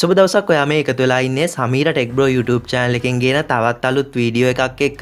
සුබ දවසක් ඔයා මේ එකතු වෙලා ඉන්නේ Sameera tech bro YouTube channel එකෙන් ගෙන තවත් අලුත් වීඩියෝ එකක් එක්ක.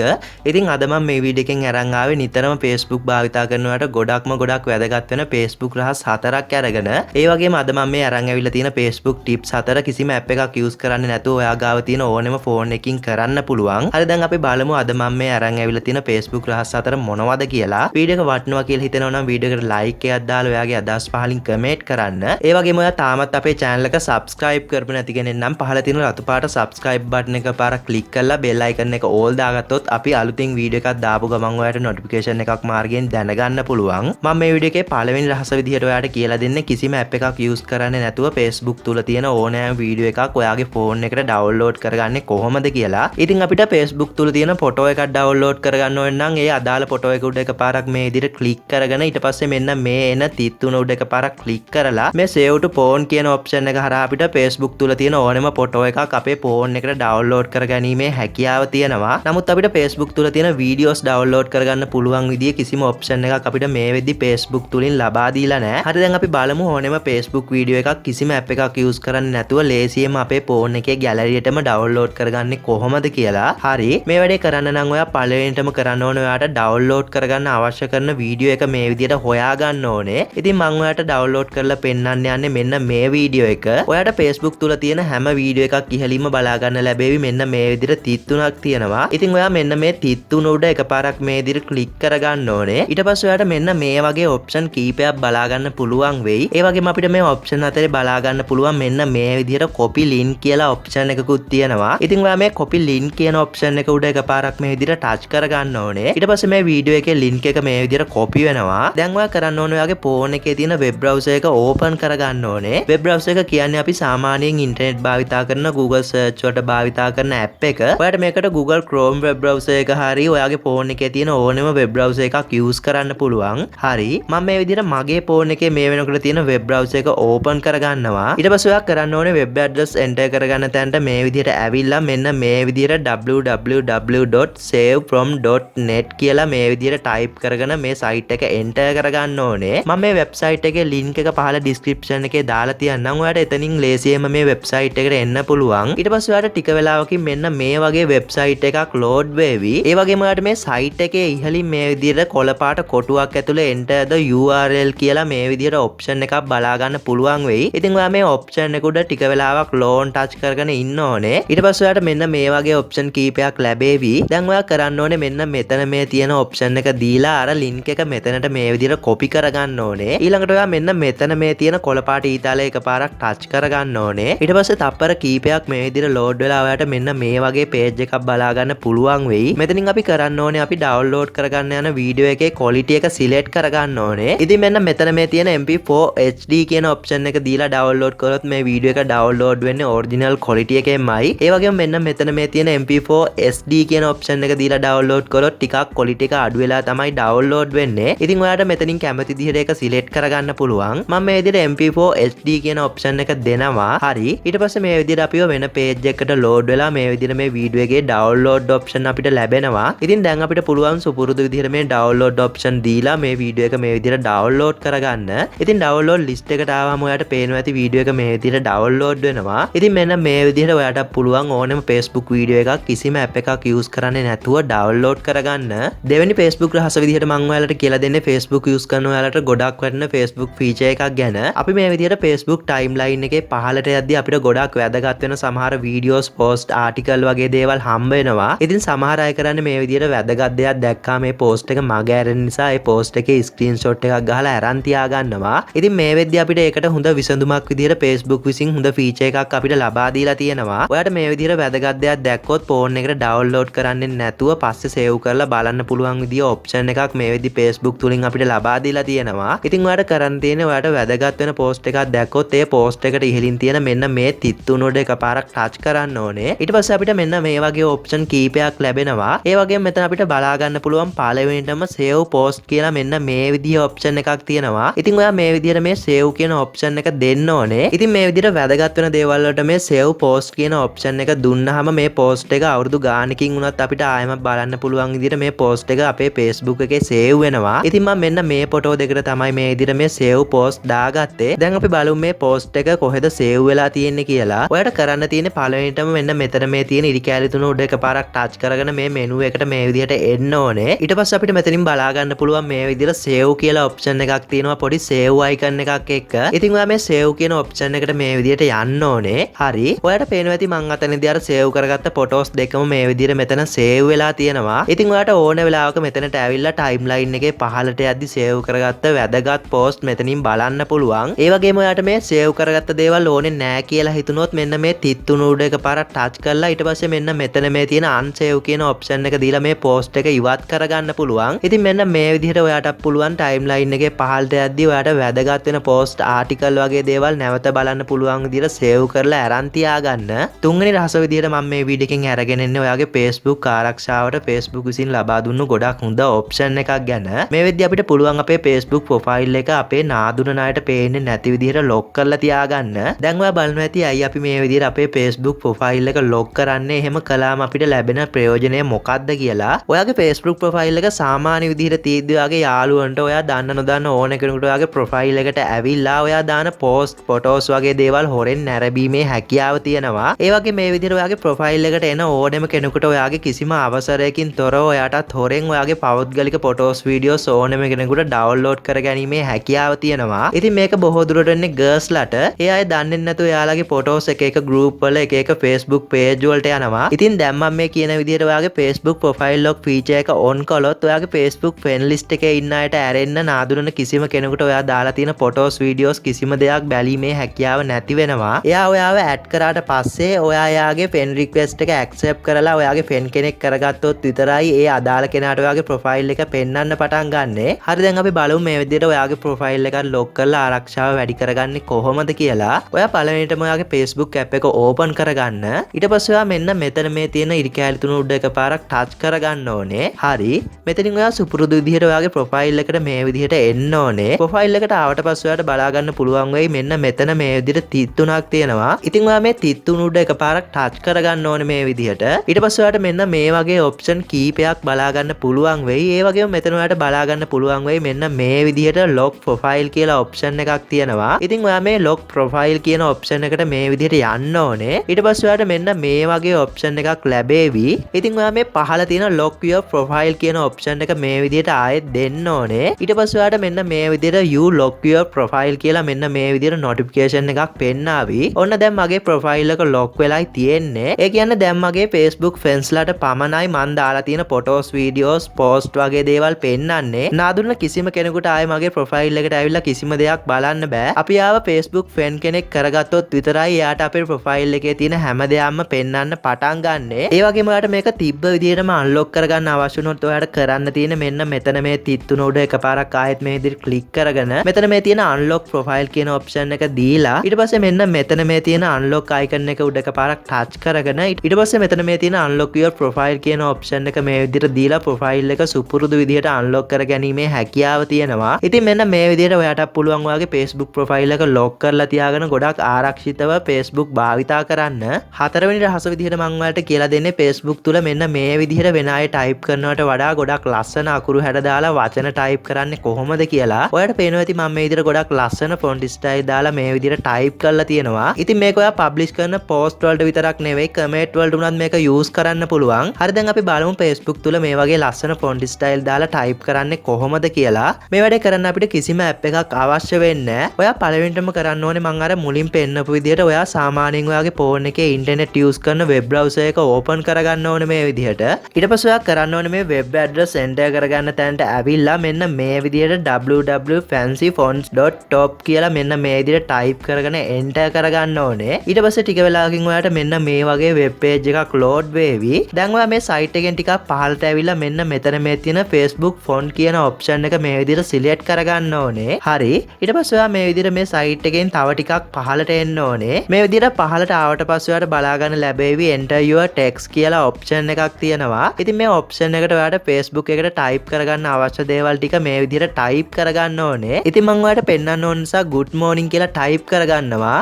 ඉතින් අද මම මේ වීඩියෝ එකෙන් අරන් ආවේ නිතරම Facebook භාවිතා කරනවට ගොඩක් වැදගත් වෙන Facebook රහස් 4ක් අරගෙන. ඒ වගේම අද මම මේ අරන් ඇවිල්ලා තියෙන Facebook tips 4 කිසිම app එකක් use කරන්නේ නැතුව ඔයා ගාව තියෙන ඕනෙම phone එකකින් කරන්න පුළුවන්. හරි දැන් අපි බලමු අද මම මේ අරන් ඇවිල්ලා තියෙන Facebook රහස් 4 මොනවද කියලා. වීඩියෝ එක වටිනවා කියලා හිතෙනවා නම් වීඩියෝ එකට like එකක් දාලා ඔයාගේ අදහස් පහලින් comment කරන්න. ඒ වගේම ඔයා තාමත් අපේ channel එක subscribe කරපු නැති කෙනෙක් නම් පහළ තියෙන රතු පාට subscribe button එක පාරක් click කරලා bell icon එක all දාගත්තොත් අපි අලුතින් වීඩියෝ එකක් දාපු ගමන් ඔයාලට notification එකක් මාර්ගයෙන් දැනගන්න පුළුවන්. මම මේ වීඩියෝ එකේ පළවෙනි රහස විදිහට ඔයාලට කියලා දෙන්නේ කිසිම app එකක් use කරන්නේ නැතුව Facebook තුල තියෙන ඕනෑම වීඩියෝ එකක් ඔයාගේ phone එකට download කරගන්නේ කොහොමද කියලා. ඉතින් අපිට Facebook තුල තියෙන photo එකක් download කරගන්න ඕන නම් ඒ අදාළ photo එක උඩ එකපාරක් මේ විදිහට click කරගෙන ඊට පස්සේ මෙන්න මේ එන තිත්තුන උඩ එකපාරක් click කරලා මේ save to phone කියන option එක හරහා අපිට Facebook තුල තියෙන ඕනෙම ෆොටෝ එකක් අපේ ෆෝන් එකට ඩවුන්ලෝඩ් කරගැනීමේ හැකියාව තියෙනවා. නමුත් අපිට Facebook තුල තියෙන වීඩියෝස් ඩවුන්ලෝඩ් කරගන්න පුළුවන් විදිහේ කිසිම ඔප්ෂන් එකක් අපිට මේ වෙද්දි Facebook තුලින් ලබා දීලා නැහැ. හරි දැන් අපි බලමු ඕනෙම Facebook වීඩියෝ එකක් කිසිම app එකක් use කරන්නේ නැතුව ලේසියෙන්ම අපේ ෆෝන් එකේ ගැලරියටම ඩවුන්ලෝඩ් කරගන්නේ කොහොමද කියලා. හරි මේ වැඩේ කරන්න නම් ඔයා පළවෙනිටම කරන්න ඕනේ ඔයාට ඩවුන්ලෝඩ් කරගන්න අවශ්‍ය කරන වීඩියෝ එක මේ විදිහට හොයා ගන්න ඕනේ. ඉතින් මම ඔයාට ඩවුන්ලෝඩ් කරලා පෙන්නන්න යන්නේ මෙන්න මේ වීඩියෝ එක. ඔයාට Facebook තුල තියෙන හැම වීඩියෝ එකක් ඉහළින්ම බලා ගන්න ලැබෙවි මෙන්න මේ විදිහට තිත් තුනක් තියෙනවා. ඉතින් ඔයා මෙන්න මේ තිත් තුන උඩ එකපාරක් මේ විදිහට ක්ලික් කරගන්න ඕනේ. ඊට පස්සේ ඔයාට මෙන්න මේ වගේ ඔප්ෂන් කීපයක් බලා ගන්න පුළුවන් වෙයි. ඒ වගේම අපිට මේ ඔප්ෂන් අතරේ බලා ගන්න පුළුවන් මෙන්න මේ විදිහට copy link කියලා ඔප්ෂන් එකකුත් තියෙනවා. ඉතින් ඔයා මේ copy link කියන ඔප්ෂන් එක උඩ එකපාරක් මේ විදිහට ටච් කරගන්න ඕනේ. ඊට පස්සේ මේ වීඩියෝ එකේ link එක මේ විදිහට copy වෙනවා. දැන් ඔයා කරන්න ඕනේ ඔයාගේ phone එකේ තියෙන web browser එක open කරගන්න ඕනේ. web browser එක කියන්නේ අපි සාමාන්‍යයෙන් internet භාවිතා කරන Google search වලට භාවිතා කරන app එක. ඔයාලට මේකට Google Chrome web browser එක හරි ඔයාගේ phone එකේ තියෙන ඕනෙම web browser එකක් use කරන්න පුළුවන්. හරි මම මේ විදිහට මගේ phone එකේ මේ වෙනකොට තියෙන web browser එක open කරගන්නවා. ඊට පස්සේ ඔයා කරන්න ඕනේ web address enter කරගන්න තැනට මේ විදිහට ඇවිල්ලා මෙන්න මේ විදිහට www.savefrom.net කියලා මේ විදිහට type කරගෙන මේ site එක enter කරගන්න ඕනේ. මම මේ website එකේ link එක පහළ description එකේ දාලා තියන්නම්. ඔයාලට එතනින් ලේසියෙන්ම මේ website එකට එන්න පුළුවන්. ඊට පස්සේ ඔයාලට ටික වෙලාවකින් මෙන්න මේ වගේ වෙබ්සයිට් එකක් ලෝඩ් වෙවි. ඒ වගේම ඔයාලට මේ සයිට් එකේ ඉහළින් මේ විදිහට කොළ පාට කොටුවක් ඇතුලේ enter the URL කියලා මේ විදිහට ඔප්ෂන් එකක් බලා ගන්න පුළුවන් වෙයි. ඉතින් ඔයා මේ ඔප්ෂන් එක උඩ ටික වෙලාවක් ලෝන් ටච් කරගෙන ඉන්න ඕනේ. ඊට පස්සේ ඔයාලට මෙන්න මේ වගේ ඔප්ෂන් කීපයක් ලැබෙවි. දැන් ඔයා කරන්න ඕනේ මෙන්න මෙතන මේ තියෙන ඔප්ෂන් එක දීලා අර link එක මෙතනට මේ විදිහට copy කරගන්න ඕනේ. ඊළඟට ඔයා මෙන්න මෙතන මේ තියෙන කොළ පාට ඊතාලේ එකපාරක් ටච් කරගන්න ඕනේ. ඊට පස්සේ තප්පර කීපයක් මේ විදිහට ලෝඩ් වෙලා ඔයාලට මෙන්න මේ වගේ page එකක් බලා ගන්න පුළුවන් වෙයි. මෙතනින් අපි කරන්න ඕනේ අපි download කරගන්න යන වීඩියෝ එකේ quality එක select කරගන්න ඕනේ. ඉතින් මෙන්න මෙතන මේ තියෙන MP4 HD කියන option එක දීලා download කරොත් මේ වීඩියෝ එක download වෙන්නේ original quality එකෙන්මයි. ඒ වගේම මෙන්න මෙතන මේ තියෙන MP4 SD කියන option එක දීලා download කරොත් ටිකක් quality එක අඩු වෙලා තමයි download වෙන්නේ. ඉතින් ඔයාලට මෙතනින් කැමති විදිහට ඒක select කරගන්න පුළුවන්. මම මේ විදිහට MP4 HD කියන option එක දෙනවා. හරි ඊට පස්සේ මේ විදිහට අපිව වෙන page එකකට load වෙලා මේ විදිහට මේ වීඩියෝ එකේ download option අපිට ලැබෙනවා. ඉතින් දැන් අපිට පුළුවන් සුපුරුදු විදිහට මේ download option දීලා මේ වීඩියෝ එක මේ විදිහට download කරගන්න. ඉතින් download list එකට ආවම ඔයාලට පේනවා ඇති වීඩියෝ එක මේ විදිහට download වෙනවා. ඉතින් මෙන්න මේ විදිහට ඔයාලට පුළුවන් ඕනෙම Facebook වීඩියෝ එකක් කිසිම app එකක් use කරන්නේ නැතුව download කරගන්න. දෙවෙනි Facebook රහස විදිහට මම ඔයාලට කියලා දෙන්නේ Facebook use කරන ඔයාලට ගොඩක් වටින Facebook feature එකක් ගැන. අපි මේ විදිහට Facebook timeline එකේ පහළට යද්දී අපිට ගොඩක් වැදගත් වෙන සමහර videos post article වගේ දේවල් හම්බ වෙනවා. ඉතින් සමහර අය කරන්නේ මේ විදිහට වැදගත් දෙයක් දැක්කා මේ post එක මග ඇරෙන නිසා ඒ post එකේ screenshot එකක් ගහලා අරන් තියා ගන්නවා. ඉතින් මේ වෙද්දී අපිට ඒකට හොඳ විසඳුමක් විදිහට Facebook විසින් හොඳ feature එකක් අපිට ලබා දීලා තියෙනවා. ඔයාලට මේ විදිහට වැදගත් දෙයක් දැක්කොත් phone එකට download කරන්නේ නැතුව පස්සේ save කරලා බලන්න පුළුවන් විදිහ option එකක් මේ වෙද්දී Facebook තුලින් අපිට ලබා දීලා තියෙනවා. ඉතින් ඔයාලට කරන්න තියෙන්නේ ඔයාලට වැදගත් වෙන post එකක් දැක්කොත් ඒ post එකට ඉහළින් තියෙන මෙන්න මේ තිත් තුන උඩ එකපාරක් touch කරන්න ඕනේ. ඊට පස්සේ අපිට මෙන්න මේ වගේ option කීපයක් ලැබෙනවා. ඒ වගේම මෙතන අපිට බලා ගන්න පුළුවන් පළවෙනිටම save post කියලා මෙන්න මේ විදිහේ option එකක් තියෙනවා. ඉතින් ඔයා මේ විදිහට මේ save කියන option එක දෙන්න ඕනේ. ඉතින් මේ විදිහට වැදගත් වෙන දේවල් වලට මේ save post කියන option එක දුන්නාම මේ post එක අවුරුදු ගානකින් වුණත් අපිට ආයෙම බලන්න පුළුවන් විදිහට මේ post එක අපේ Facebook එකේ save වෙනවා. ඉතින් මම මෙන්න මේ photo දෙකට තමයි මේ විදිහට මේ save post දාගත්තේ. දැන් අපි බලමු මේ post එක කොහෙද save වෙලා වෙලා තියෙන්නේ කියලා. ඔයාලට කරන්න තියෙන්නේ පළවෙනිටම මෙන්න මෙතන මේ තියෙන ඉරි කැලි තුන උඩ එකපාරක් ටච් කරගෙන මේ මෙනු එකට මේ විදිහට එන්න ඕනේ. ඊට පස්සේ අපිට මෙතනින් බලා ගන්න පුළුවන් මේ විදිහට save කියලා ඔප්ෂන් එකක් තියෙනවා පොඩි save icon එකක් එක්ක. ඉතින් ඔයා මේ save කියන ඔප්ෂන් එකට මේ විදිහට යන්න ඕනේ. හරි. ඔයාලට පේනවා ඇති මං අතනදී අර save කරගත්ත ෆොටෝස් දෙකම මේ විදිහට මෙතන save වෙලා තියෙනවා. ඉතින් ඔයාලට ඕන වෙලාවක මෙතනට ඇවිල්ලා timeline එකේ පහළට යද්දි save කරගත්ත වැදගත් post මෙතනින් බලන්න පුළුවන්. ඒ වගේම ඔයාලට මේ save කරගත්ත දේවල් ඕනේ නැහැ කියලා හිතුනොත් මෙන්න මේ තිත්තුණු උඩ එකපාරක් touch කරලා ඊට පස්සේ මෙන්න මෙතන මේ තියෙන unsave කියන ඔප්ෂන් එක දීලා මේ post එක ඉවත් කරගන්න පුළුවන්. ඉතින් මෙන්න මේ විදිහට ඔයාටත් පුළුවන් timeline එකේ පහළට යද්දි ඔයාට වැදගත් වෙන post article වගේ දේවල් නැවත බලන්න පුළුවන් විදිහට save කරලා අරන් තියාගන්න. තුන්වෙනි රහස විදිහට මම මේ වීඩියෝ එකෙන් අරගෙන ඉන්නේ ඔයාගේ Facebook ආරක්ෂාවට Facebook විසින් ලබා දුන්නු ගොඩක් හොඳ ඔප්ෂන් එකක් ගැන. මේ වෙද්දී අපිට පුළුවන් අපේ Facebook profile එක අපේ නාදුන ණයට පේන්නේ නැති විදිහට lock කරලා තියාගන්න. දැන් ඔයා බලනවා ඇති අයි අපි මේ විදිහට අපේ Facebook profile එක lock කරන්නේ. එහෙම කළාම අපිට ලැබෙන ප්‍රයෝජනය මොකක්ද කියලා. ඔයාගේ Facebook profile එක සාමාන්‍ය විදිහට තියෙද්දි ඔයාගේ යාළුවන්ට ඔයා දන්න නොදන්න ඕන කෙනෙකුට ඔයාගේ profile එකට ඇවිල්ලා ඔයා දාන post photos වගේ දේවල් හොරෙන් නැරඹීමේ හැකියාව තියෙනවා. ඒ වගේ මේ විදිහට ඔයාගේ profile එකට එන ඕනෙම කෙනෙකුට ඔයාගේ කිසිම අවසරයකින් තොරව ඔයාටත් හොරෙන් ඔයාගේ පෞද්ගලික photos videos ඕනෙම කෙනෙකුට download කරගැනීමේ හැකියාව තියෙනවා. ඉතින් මේක බොහෝ දුරට එන්නේ girls ලට. ඒ අය දන්නේ නැතුව එයාලගේ photos එක එක group වල එක එක Facebook page වලට යනවා. ඉතින් දැන් මම මේ කියන විදිහට ඔයාගේ Facebook profile lock feature එක on කළොත් ඔයාගේ Facebook friend list එකේ ඉන්න අයට ඇරෙන්න නාදුනන කිසිම කෙනෙකුට ඔයා දාලා තියෙන photos videos කිසිම දෙයක් බැලීමේ හැකියාව නැති වෙනවා. එයා ඔයාව add කරාට පස්සේ ඔයා එයාගේ friend request එක accept කරලා ඔයාගේ friend කෙනෙක් කරගත්තොත් විතරයි ඒ අදාළ කෙනාට ඔයාගේ profile එක පෙන්වන්න පටන් ගන්නෙ. හරි දැන් අපි බලමු මේ විදිහට ඔයාගේ profile එක lock කරලා ආරක්ෂාව වැඩි කරගන්නේ කොහොමද කියලා. ඔයා පළවෙනිටම ඔයාගේ Facebook app එක open කරගන්න. ඊට පස්සේ ඔයා මෙන්න මෙතන මේ තියෙන ඉරි කැලි තුන උඩ එකපාරක් touch කරගන්න ඕනේ. හරි. මෙතනින් ඔයා සුපුරුදු විදිහට ඔයාගේ profile එකට මේ විදිහට එන්න ඕනේ. profile එකට ආවට පස්සේ ඔයාට බලා ගන්න පුළුවන් වෙයි මෙන්න මෙතන මේ විදිහට තිත් තුනක් තියෙනවා. ඉතින් ඔයා මේ තිත් තුන උඩ එකපාරක් touch කරගන්න ඕනේ මේ විදිහට. ඊට පස්සේ ඔයාට මෙන්න මේ වගේ option කීපයක් බලා ගන්න පුළුවන් වෙයි. ඒ වගේම මෙතන ඔයාට බලා ගන්න පුළුවන් වෙයි මෙන්න මේ විදිහට lock profile කියලා option එකක් තියෙනවා. ඉතින් ඔයා මේ lock profile කියන option එකට මේ විදිහට යන්න ඕනේ. ඊට පස්සේ ඔයාට මෙන්න මේ වගේ option එකක් ලැබෙවි. ඉතින් ඔයා මේ පහළ තියෙන lock your profile කියන option එක මේ විදිහට ආයෙත් දෙන්න ඕනේ. ඊට පස්සේ ඔයාට මෙන්න මේ විදිහට you lock your profile කියලා මෙන්න මේ විදිහට notification එකක් පෙන්නාවි. ඔන්න දැන් මගේ profile එක lock වෙලායි තියෙන්නේ. ඒ කියන්නේ දැන් මගේ Facebook friends ලාට පමණයි මන් දාලා තියෙන photos videos post වගේ දේවල් පෙන්වන්නේ. නාදුන්න කිසිම කෙනෙකුට ආයේ මගේ profile එකට ඇවිල්ලා කිසිම දෙයක් බලන්න බෑ. අපි ආව Facebook friend කෙනෙක් කරගත්තොත් විතරයි එයාට අපේ profile එකේ තියෙන හැම දෙයක්ම පෙන්වන්න පටන් ගන්නෙ. ඒ වගේම ඔයාට මේක තිබ්බ විදිහටම unlock කරගන්න අවශ්‍ය වුණොත් ඔයාට කරන්න තියෙන මෙන්න මෙතන මේ තිත් තුන උඩ එකපාරක් ආයෙත් මේ විදිහට click කරගෙන මෙතන මේ තියෙන unlock profile කියන option එක දීලා ඊට පස්සේ මෙන්න මෙතන මේ තියෙන unlock icon එක උඩ එකපාරක් touch කරගෙන ඊට පස්සේ මෙතන මේ තියෙන unlock your profile කියන option එක මේ විදිහට දීලා profile එක සුපුරුදු විදිහට unlock කරගැනීමේ හැකියාව තියෙනවා. ඉතින් මෙන්න මේ විදිහට ඔයාට පුළුවන් ඔයාගේ Facebook profile එක lock කරලා තියාගෙන ගොඩක් ආරක්ෂිතව Facebook භාවිතා කරන්න. හතරවෙනි රහස විදිහට මම ඔයාලට කියලා දෙන්නේ Facebook තුල මෙන්න මේ විදිහට වෙන අය type කරනවට වඩා ගොඩක් ලස්සන අකුරු හැඩ දාලා වචන type කරන්නේ කොහොමද කියලා. ඔයාලට පේනවා ඇති මම මේ විදිහට ගොඩක් ලස්සන font style දාලා මේ විදිහට type කරලා තියෙනවා. ඉතින් මේක ඔයා publish කරන post වලට විතරක් නෙවෙයි comment වලට උනත් මේක use කරන්න පුළුවන්. හරි දැන් අපි බලමු Facebook තුල මේ වගේ ලස්සන font style දාලා type කරන්නේ කොහොමද කියලා. මේ වැඩේ කරන්න අපිට කිසිම app එකක් අවශ්‍ය වෙන්නේ නැහැ. ඔයා පළවෙනිටම කරන්න ඕනේ මම අර මුලින් පෙන්නපු විදිහට ඔයා සාමාන්‍යයෙන් ඔයාගේ phone එකේ internet use කරන web browser එක open කරගන්න ඕනේ මේ විදිහට. ඊට පස්සේ ඔයා කරන්න ඕනේ මේ web address enter කරගන්න තැනට ඇවිල්ලා මෙන්න මේ විදිහට www.fancyfonts.top කියලා මෙන්න මේ විදිහට type කරගෙන enter කරගන්න ඕනේ. ඊට පස්සේ ටික වෙලාවකින් ඔයාට මෙන්න මේ වගේ web page එකක් load වෙවි. දැන් ඔයා මේ site එකෙන් ටිකක් පහළට ඇවිල්ලා මෙන්න මෙතන මේ තියෙන Facebook font කියන option එක මේ විදිහට select කරගන්න ඕනේ. හරි. ඊට පස්සේ ඔයා මේ විදිහට මේ site එකෙන් තව ටිකක් පහළට එන්න ඕනේ. මේ විදිහට පහළට ආවට පස්සේ ඔයාට බලා ගන්න ලැබෙවි enter your text කියලා option එකක් තියෙනවා. ඉතින් මේ option එකට ඔයාට Facebook එකට type කරගන්න අවශ්‍ය දේවල් ටික මේ විදිහට type කරගන්න ඕනේ. ඉතින් මම ඔයාලට පෙන්නන්න ඕන නිසා good morning කියලා type කරගන්නවා.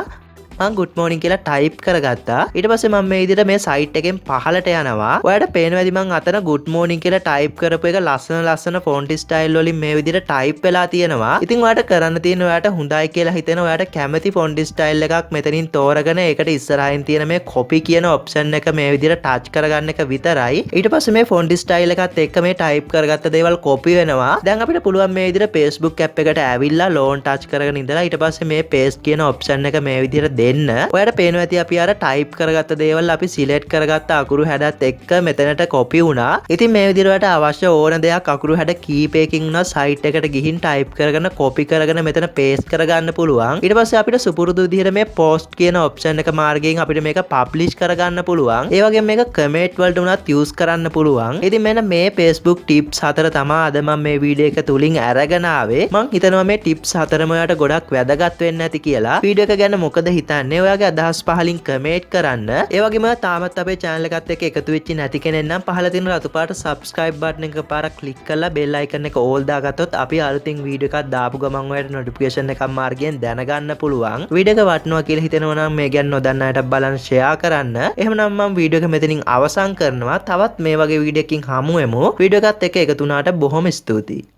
මම good morning කියලා type කරගත්තා. ඊට පස්සේ මම මේ විදිහට මේ site එකෙන් පහළට යනවා. ඔයාලට පේනවා ඇති මම අතන good morning කියලා type කරපු එක ලස්සන font style වලින් මේ විදිහට type වෙලා තියෙනවා. ඉතින් ඔයාලට කරන්න තියෙන ඔයාලට හොඳයි කියලා හිතෙන ඔයාලට කැමති font style එකක් මෙතනින් තෝරගෙන ඒකට ඉස්සරහින් තියෙන මේ copy කියන option එක මේ විදිහට touch කරගන්න එක විතරයි. ඊට පස්සේ මේ font style එකත් එක්ක මේ type කරගත්ත දේවල් copy වෙනවා. දැන් අපිට පුළුවන් මේ විදිහට Facebook app එකට ඇවිල්ලා loan touch කරගෙන ඉඳලා ඊට පස්සේ මේ paste කියන option එක මේ විදිහට දෙන්න. ඔයාලට පේනවා ඇති අපි අර type කරගත්ත දේවල් අපි select කරගත්ත අකුරු හැඩත් එක්ක මෙතනට copy වුණා. ඉතින් මේ විදිහට ඔයාලට අවශ්‍ය ඕන දෙයක් අකුරු හැඩ කීපයකින් උනා site එකට ගිහින් type කරගෙන copy කරගෙන මෙතන paste කරගන්න පුළුවන්. ඊට පස්සේ අපිට සුපුරුදු විදිහට මේ post කියන option එක මාර්ගයෙන් අපිට මේක publish කරගන්න පුළුවන්. ඒ වගේම මේක comment වලට උනත් use කරන්න පුළුවන්. ඉතින් මෙන්න මේ Facebook tips 4 තමයි අද මම මේ වීඩියෝ එක තුලින් අරගෙන ආවේ. මම හිතනවා මේ tips 4ම ඔයාලට ගොඩක් වැදගත් වෙන්න ඇති කියලා. වීඩියෝ එක ගැන මොකද හිතන්නේ? ඔයාගේ අදහස් පහලින් comment කරන්න. ඒ වගේම තාමත් අපේ channel එකත් එක්ක එකතු වෙච්ච නැති කෙනෙක් නම් පහළ තියෙන රතු පාට subscribe button එක පාරක් click කරලා bell icon එක all දාගත්තොත් අපි අලුතින් වීඩියෝ එකක් දාපු ගමන් ඔයාලට notification එකක් මාර්ගයෙන් දැනගන්න පුළුවන්. වීඩියෝ එක වටනවා කියලා හිතෙනවා නම් මේ ගැන නොදන්න අයට බලන්න share කරන්න. එහෙමනම් මම වීඩියෝ එක මෙතනින් අවසන් කරනවා. තවත් මේ වගේ වීඩියෝ එකකින් හමු වෙමු. වීඩියෝ එකත් එක්ක එකතු වුණාට බොහොම ස්තුතියි.